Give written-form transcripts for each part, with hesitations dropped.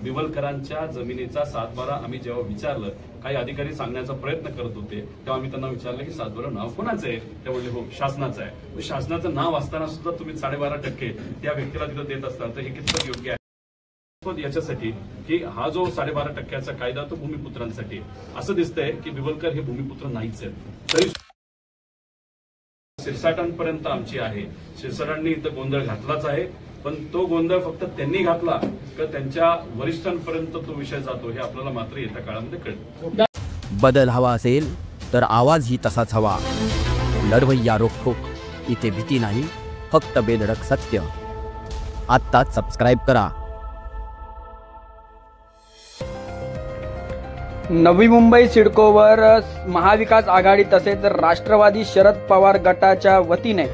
बिवलकरांच्या जमिनीचा 7/12 आम्ही जेव्हा विचारलं, काही अधिकारी सांगण्याचा प्रयत्न करत होते, तेव्हा आम्ही त्यांना विचारलं की 7/12 नाव कोणाचं आहे? ते म्हणले हो शासनाचं आहे. शासनाचं नाव असताना सुद्धा तुम्ही 12.5% त्या व्यक्तीला तिथं देत असताल तर हे कितपत योग्य आहे? याच्यासाठी की हा जो 12.5%चा कायदा तो भूमिपुत्रांसाठी. असं दिसतंय की बिवलकर हे भूमिपुत्र नाहीच आहेत. तरी शिरसाटांपर्यंत आमची आहे. शिरसाटांनी इथं गोंधळ घातलाच आहे, पण तो गोंधळ फक्त त्यांनी घातला का त्यांच्या वरिष्ठांपर्यंत तो विषय जातो हे आपल्याला मात्र येत्या काळामध्ये कळेल. बदल हवा असेल तर आवाज ही तसाच हवा. लढवय्या रोखोक, इथे भीती नाही, फक्त बेधडक सत्य. आत्ताच सबस्क्राईब करा. नवी मुंबई सिडकोवर महाविकास आघाडी तसेच राष्ट्रवादी शरद पवार गटाच्या वतीने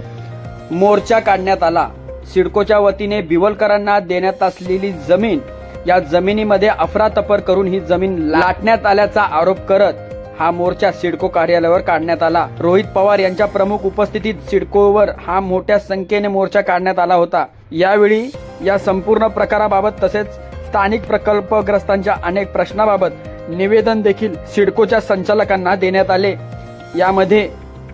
मोर्चा काढण्यात आला. सिडकोच्या वतीने बिवलकरांना देण्यात असलेली जमीन, या जमिनीमध्ये अफरातफर करून ही जमीन लाटण्यात आल्याचा आरोप करत हा मोर्चा सिडको कार्यालयावर काढण्यात आला. रोहित पवार यांच्या प्रमुख उपस्थितीत सिडकोवर हा मोठ्या संख्येने मोर्चा काढण्यात आला होता. यावेळी या संपूर्ण प्रकाराबाबत तसेच स्थानिक प्रकल्पग्रस्तांच्या अनेक प्रश्नाबाबत निवेदन देखील सिडकोच्या संचालकांना देण्यात आले. यामध्ये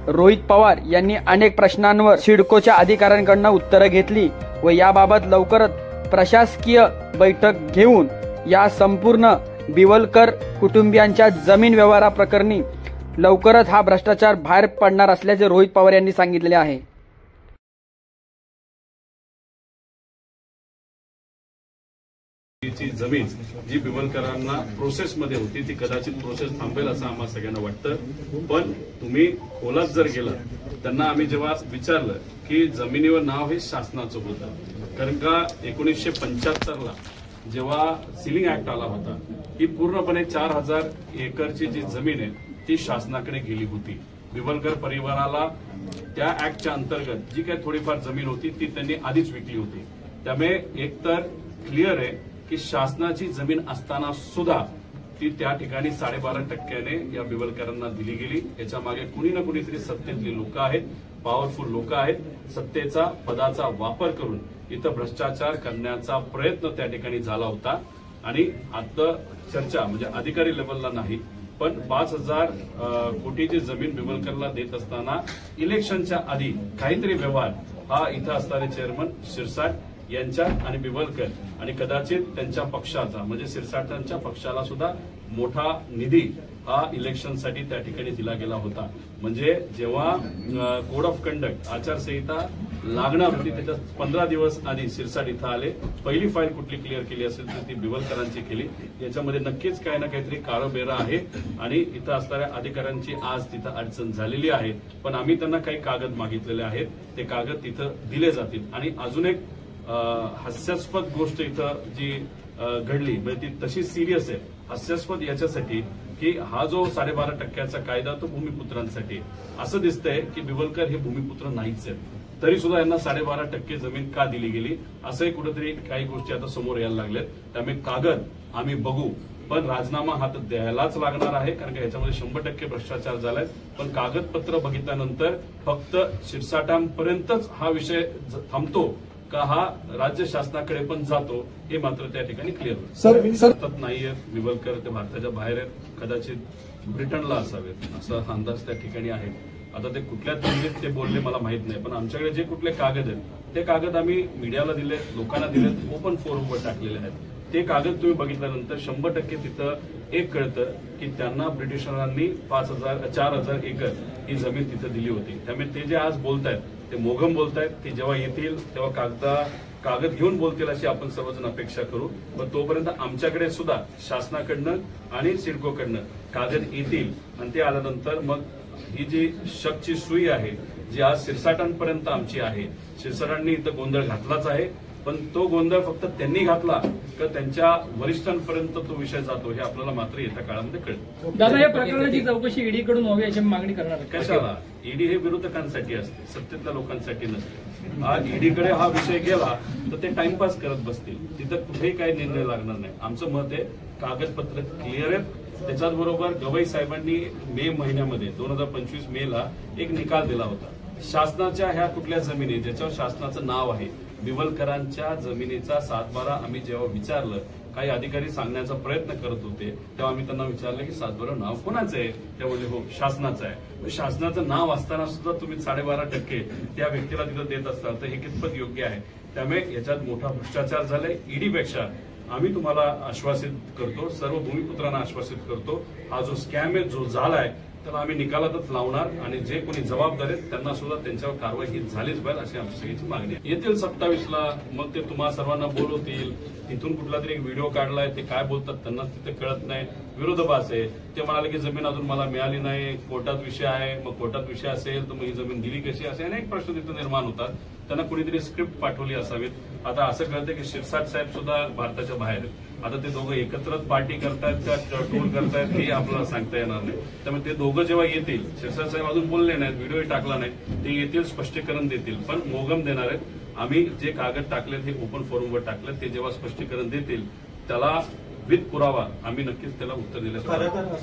रोहित पवार यांनी अनेक प्रश्नांवर सिडकोच्या अधिकाऱ्यांकडून उत्तरं घेतली व याबाबत लवकरच प्रशासकीय बैठक घेऊन या संपूर्ण बिवलकर कुटुंबियांच्या जमीन व्यवहाराप्रकरणी लवकरच हा भ्रष्टाचार बाहेर पडणार असल्याचे रोहित पवार यांनी सांगितले आहे. ची जमीन जी बिवलकरांना प्रोसेसमध्ये होती ती कदाचित प्रोसेस थांबेल असं आम्हाला सगळ्यांना वाटतं. पण तुम्ही खोलात जर गेला, त्यांना आम्ही जेव्हा विचारलं की जमिनीवर नाव हे शासनाचं होतं, कारण का 1975ला जेव्हा सिलिंग ऍक्ट आला होता ही पूर्णपणे 4000 एकरची जी जमीन आहे ती शासनाकडे गेली होती. बिवलकर परिवाराला त्या ऍक्टच्या अंतर्गत जी काही थोडीफार जमीन होती ती त्यांनी आधीच विकली होती. त्यामुळे एकतर क्लिअर आहे की शासनाची जमीन असताना सुद्धा ती त्या ठिकाणी 12.5%ने या बिवलकरांना दिली गेली. याच्या मागे कुणी ना कुणीतरी सत्तेतली लोक आहेत, पॉवरफुल लोक आहेत, सत्तेचा पदाचा वापर करून इथं भ्रष्टाचार करण्याचा प्रयत्न त्या ठिकाणी झाला होता. आणि आता चर्चा म्हणजे अधिकारी लेवलला नाही, पण 5000 कोटीची जमीन बिवलकरला देत असताना इलेक्शनच्या आधी काहीतरी व्यवहार हा इथं असणारे चेअरमन शिरसाट यांच्या आणि बिवलकर आणि कदाचित त्यांच्या पक्षाचा म्हणजे शिरसाटांच्या पक्षाला सुद्धा मोठा निधी हा इलेक्शनसाठी त्या ठिकाणी दिला गेला होता. म्हणजे जेव्हा कोड ऑफ कंडक्ट आचारसंहिता लागणार होती त्याच्या 15 दिवस आधी शिरसाट इथं आले. पहिली फाईल कुठली क्लिअर केली असेल तर ती बिवलकरांची केली. याच्यामध्ये नक्कीच काही ना काहीतरी काळबेरा आहे आणि इथं असणाऱ्या अधिकाऱ्यांची आज तिथं अडचण झालेली आहे. पण आम्ही त्यांना काही कागद मागितलेले आहेत, ते कागद तिथं दिले जातील. आणि अजून एक हास्यास्पद गोष्ट इथं जी घडली म्हणजे ती तशी सिरियस आहे. हास्यास्पद याच्यासाठी की हा जो 12.5%चा कायदा तो भूमिपुत्रांसाठी. असं दिसतंय की बिवलकर हे भूमिपुत्र नाहीच आहेत, तरी सुद्धा यांना 12.5% जमीन का दिली गेली असंही कुठेतरी काही गोष्टी आता समोर यायला लागल्यात. त्यामुळे कागद आम्ही बघू, पण राजीनामा हा तर द्यायलाच लागणार आहे, कारण की ह्याच्यामध्ये 100% भ्रष्टाचार झालाय. पण कागदपत्र बघितल्यानंतर फक्त शिरसाटांपर्यंतच हा विषय थांबतो का हा राज्य शासनाकडे पण जातो हे मात्र त्या ठिकाणी क्लिअर सतत नाहीये. बिवलकर ते भारताच्या बाहेर आहेत, कदाचित ब्रिटनला असावेत असा अंदाज त्या ठिकाणी आहे. आता ते कुठल्या दिल्लीत ते बोलले मला माहित नाही, पण आमच्याकडे जे कुठले कागद आहेत ते कागद आम्ही मीडियाला दिले, लोकांना दिलेत, ओपन फोरमवर टाकलेले आहेत. ते कागद तुम्ही बघितल्यानंतर 100% तिथं एक कळतं की त्यांना ब्रिटिशरांनी 4000 एकर ही जमीन तिथं दिली होती. त्यामुळे ते जे आज बोलतायत ते मोघम बोलतायत. ते जेव्हा येतील तेव्हा कागद घेऊन बोलतील अशी आपण सर्वजण अपेक्षा करू. पण तोपर्यंत आमच्याकडे सुद्धा शासनाकडनं आणि सिडकोकडनं कागद येतील आणि ते आल्यानंतर मग ही जी शकची सुई आहे जी आज शिरसाटांपर्यंत आमची आहे, शिरसाटांनी इथं गोंधळ घातलाच आहे, पण तो गोंधळ फक्त त्यांनी घातला का त्यांच्या वरिष्ठांपर्यंत तो विषय जातो हे आपल्याला मात्र येत्या काळामध्ये कळेल. दादा, या प्रकरणाची चौकशी ईडीकडून व्हावी अशी मागणी करणार. कशाला? ईडी हे विरोधकांसाठी असते, सत्तेतल्या लोकांसाठी नसते. हा ईडीकडे हा विषय गेला तर ते टाइमपास करत बसतील, तिथं कुठेही काही निर्णय लागणार नाही. आमचं मत आहे कागदपत्र क्लिअर आहेत. त्याच्याच बरोबर गवई साहेबांनी मे महिन्यामध्ये 2025 मेला एक निकाल दिला होता. शासनाच्या ह्या कुठल्या जमिनी ज्याच्यावर शासनाचं नाव आहे, बिवलकरांच्या जमिनीचा 7/12 आम्ही जेव्हा विचारलं काही अधिकारी सांगण्याचा प्रयत्न करत होते तेव्हा आम्ही त्यांना विचारलं की सातबारा नाव कोणाचं आहे? ते म्हणले हो शासनाचं आहे. शासनाचं नाव असताना सुद्धा तुम्ही 12.5% त्या व्यक्तीला तिथं देत असाल तर हे कितपत योग्य आहे? त्यामुळे याच्यात मोठा भ्रष्टाचार झालाय. ईडीपेक्षा आम्ही तुम्हाला आश्वासित करतो, सर्व भूमिपुत्रांना आश्वासित करतो, हा जो स्कॅम आहे जो झालाय त्याला आम्ही निकालातच लावणार आणि जे कोणी जबाबदार आहेत त्यांना सुद्धा त्यांच्यावर कारवाई ही झालीच पाहिजे अशी आमची सगळ्याची मागणी आहे. येतील 27ला मग ते तुम्हा सर्वांना बोलवतील. तिथून कुठला तरी एक व्हिडिओ काढलाय ते काय बोलतात त्यांनाच तिथे कळत नाही. विरोधाभास आहे. ते म्हणाले की जमीन अजून मला मिळाली नाही, कोर्टात विषय आहे. मग कोर्टात विषय असेल तर मग ही जमीन दिली कशी, असे अनेक प्रश्न तिथे निर्माण होतात. त्यांना कुणीतरी स्क्रिप्ट पाठवली असावीत. आता असं कळतं की शिरसाट साहेब सुद्धा भारताच्या बाहेर आहेत. आता ते दोघं एकत्रच पार्टी करतायत का टोल करतायत हे आपल्याला सांगता येणार नाही. त्यामुळे ते दोघं जेव्हा येतील, शिरसाट साहेब अजून बोलले नाहीत, व्हिडिओही टाकला नाही, ते येतील स्पष्टीकरण देतील. पण मोगम देणार आहेत. आम्ही जे कागद टाकलेत हे ओपन फोरमवर टाकलेत, ते जेव्हा स्पष्टीकरण देतील त्याला विथ पुरावा आम्ही नक्कीच त्याला उत्तर दिलं.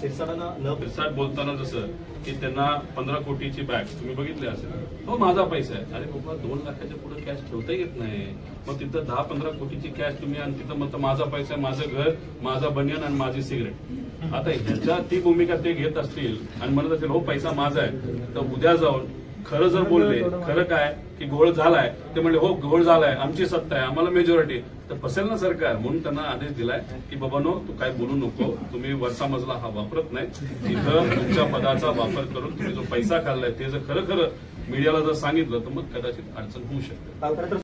शिरसाट बोलताना जसं की त्यांना 15 कोटीची बॅग तुम्ही बघितली असेल, तो माझा पैसा आहे. अरे बाबा 2 लाखाच्या पुढे कॅश ठेवता येत नाही. मग तिथं 10-15 कोटीची कॅश तुम्ही आणि तिथं म्हणता माझा पैसा आहे, माझं घर, माझा बनियन आणि माझी सिगरेट. आता ह्याच्या ती भूमिका ते घेत असतील आणि म्हणत असतील हो पैसा माझा आहे, तर उद्या जाऊन खरं जर बोलले, खरं काय की घोळ झालाय, ते म्हणले हो घोळ झालाय, आमची सत्ता आहे, आम्हाला मेजॉरिटी, तर फसेल ना सरकार. म्हणून त्यांना आदेश दिलाय की बाबांनो तू काय बोलू नको, तुम्ही वरचा मजला हा वापरत नाही, तिथं तुमच्या पदाचा वापर करून तुम्ही जो पैसा खाल्लाय ते जर खरं मीडियाला जर सांगितलं तर मग कदाचित अडचण होऊ शकते.